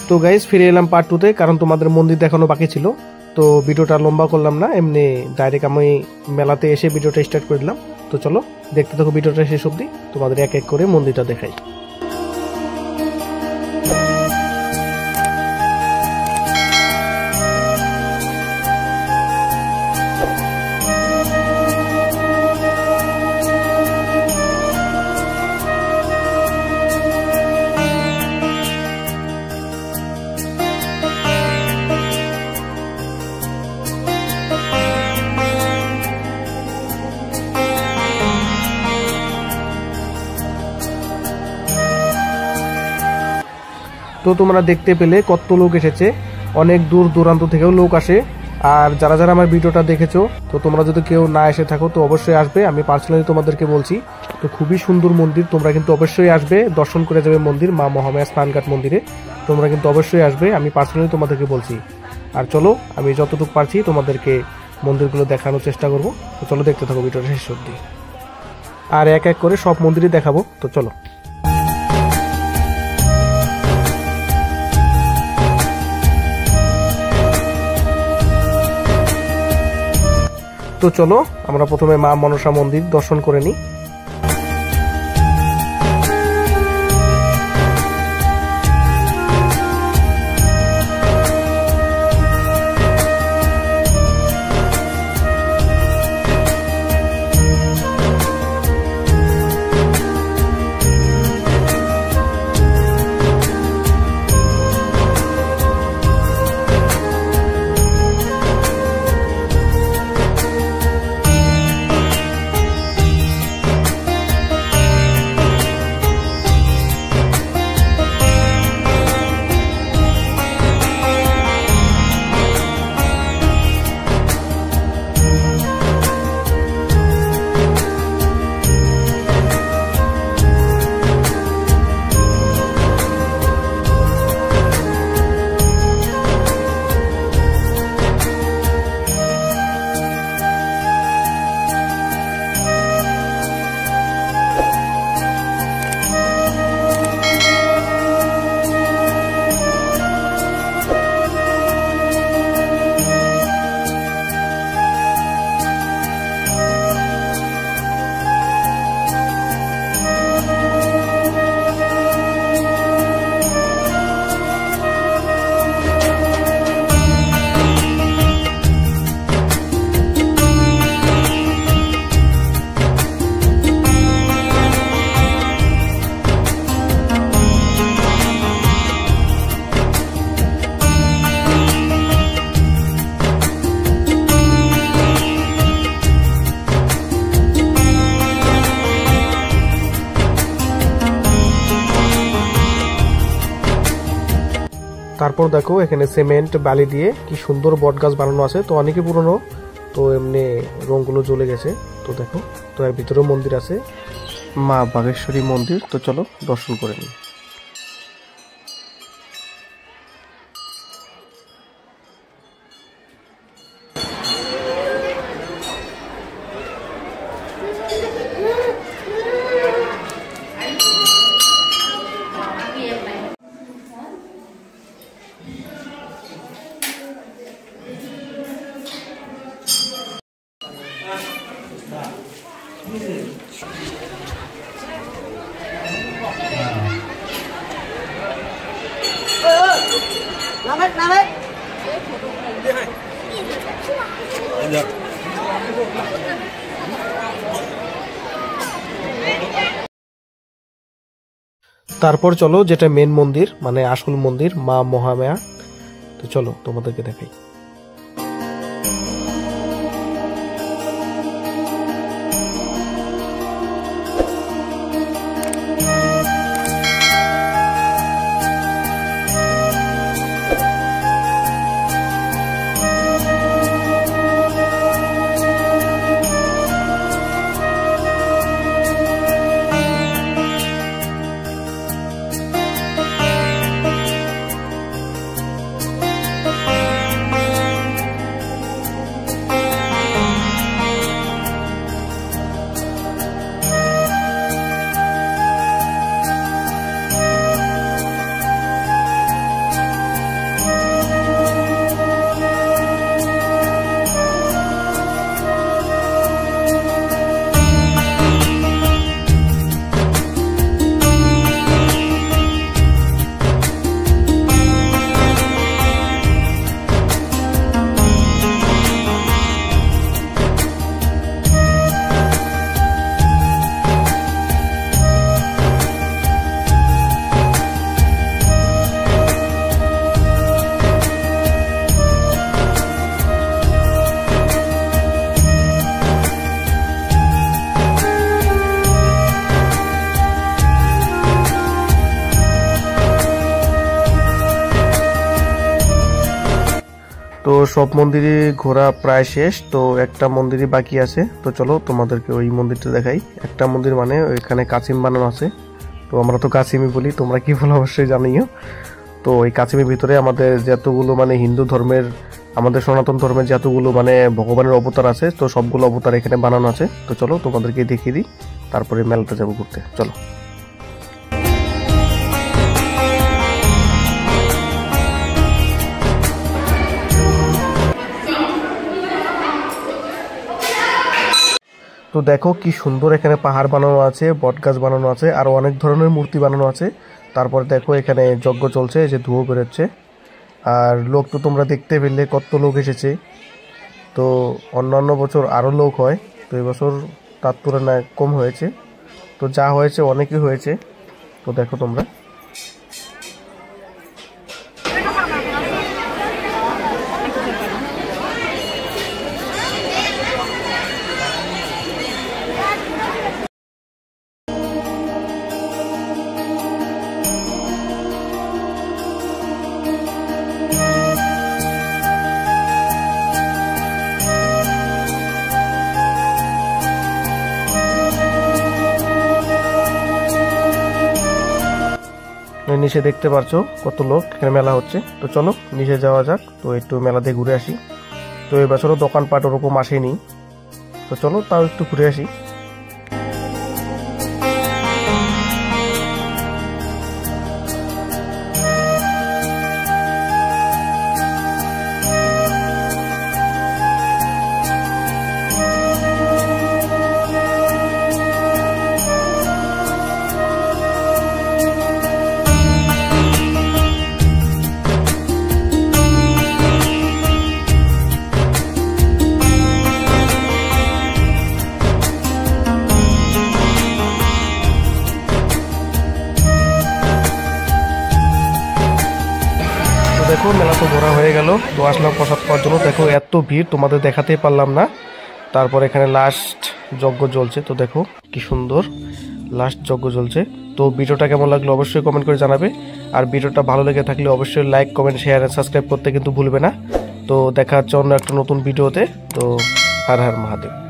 তো গাইস ফিরে এলাম পার্ট 2 তে, কারণ তোমাদের মন্দির দেখানো বাকি ছিল। তো ভিডিওটা লম্বা করলাম না, এমনি ডাইরেক্ট আমি মেলাতে এসে ভিডিওটা স্টার্ট করে দিলাম। তো চলো দেখতে থাকো ভিডিওটা শেষ অবধি, তোমাদের এক এক করে মন্দিরটা দেখাই। তো তোমরা দেখতে পেলে কত লোক এসেছে, অনেক দূর দূরান্ত থেকেও লোক আসে। আর যারা যারা আমার ভিডিওটা দেখেছো, তো তোমরা যদি কেউ না এসে থাকো তো অবশ্যই আসবে, আমি পার্সোনালি তোমাদেরকে বলছি। তো খুবই সুন্দর মন্দির, তোমরা কিন্তু অবশ্যই আসবে, দর্শন করে যাবে মন্দির, মা মহামায়া স্নানঘাট মন্দিরে। তোমরা কিন্তু অবশ্যই আসবে, আমি পার্সোনালি তোমাদেরকে বলছি। আর চলো আমি যতটুকু পারছি তোমাদেরকে মন্দিরগুলো দেখানোর চেষ্টা করব। তো চলো দেখতে থাকো ভিডিওটা শেষ অবধি, আর এক এক করে সব মন্দিরই দেখাবো। তো চলো। তো চলো আমরা প্রথমে মা মনসা মন্দির দর্শন করে নিই। তারপর দেখো এখানে সিমেন্ট বালি দিয়ে কি সুন্দর বট গাছ বানানো আছে। তো অনেকে পুরনো, তো এমনি রংগুলো জ্বলে গেছে। তো দেখো, তো এর ভিতরেও মন্দির আছে, মা বাগেশ্বরী মন্দির। তো চলো দর্শন করে নিই। তারপর চলো যেটা মেন মন্দির, মানে আসল মন্দির, মা মহামায়া। তো চলো তোমাদেরকে দেখাই। তো সব মন্দিরে ঘোরা প্রায় শেষ, তো একটা মন্দিরই বাকি আছে। তো চলো তোমাদেরকে ওই মন্দিরটা দেখাই। একটা মন্দির মানে ওইখানে কাছিম বানানো আছে, তো আমরা তো কাছিমই বলি, তোমরা কি বলো অবশ্যই জানিও। তো এই কাছিমের ভিতরে আমাদের যতগুলো মানে হিন্দু ধর্মের, আমাদের সনাতন ধর্মের যতগুলো মানে ভগবানের অবতার আছে, তো সবগুলো অবতার এখানে বানানো আছে। তো চলো তোমাদেরকে দেখিয়ে দিই, তারপরে মেলাতে যাবো ঘুরতে, চলো। তো দেখো কি সুন্দর এখানে পাহাড় বানানো আছে, বট গাছ বানানো আছে, আর অনেক ধরনের মূর্তি বানানো আছে। তারপর দেখো এখানে যজ্ঞ চলছে, যে ধুয়ো বেরোচ্ছে। আর লোক তো তোমরা দেখতে পেলে কত লোক এসেছে। তো অন্যান্য বছর আরও লোক হয়, তো এবছর তার তুলনায় কম হয়েছে। তো যা হয়েছে অনেকই হয়েছে, তো দেখো তোমরা। নিচে দেখতে পারছো কত লোক, এখানে মেলা হচ্ছে। তো চলো নিচে যাওয়া যাক, তো একটু মেলাতে ঘুরে আসি। তো এবছরও দোকানপাট ওরকম আসেনি, তো চলো তাও একটু ঘুরে আসি। দেখো মেলা তো ঘোরা হয়ে গেল, তো আসলাম প্রসাদ পাওয়ার জন্য। দেখো এত ভিড়, তোমাদের দেখাতেই পারলাম না। তারপর এখানে লাস্ট যজ্ঞ জ্বলছে, তো দেখো কি সুন্দর লাস্ট যজ্ঞ জ্বলছে। তো ভিডিওটা কেমন লাগলো অবশ্যই কমেন্ট করে জানাবে, আর ভিডিওটা ভালো লেগে থাকলে অবশ্যই লাইক, কমেন্ট, শেয়ার আর সাবস্ক্রাইব করতে কিন্তু ভুলবে না। তো দেখা হচ্ছে অন্য একটা নতুন ভিডিওতে। তো হর হর মহাদেব।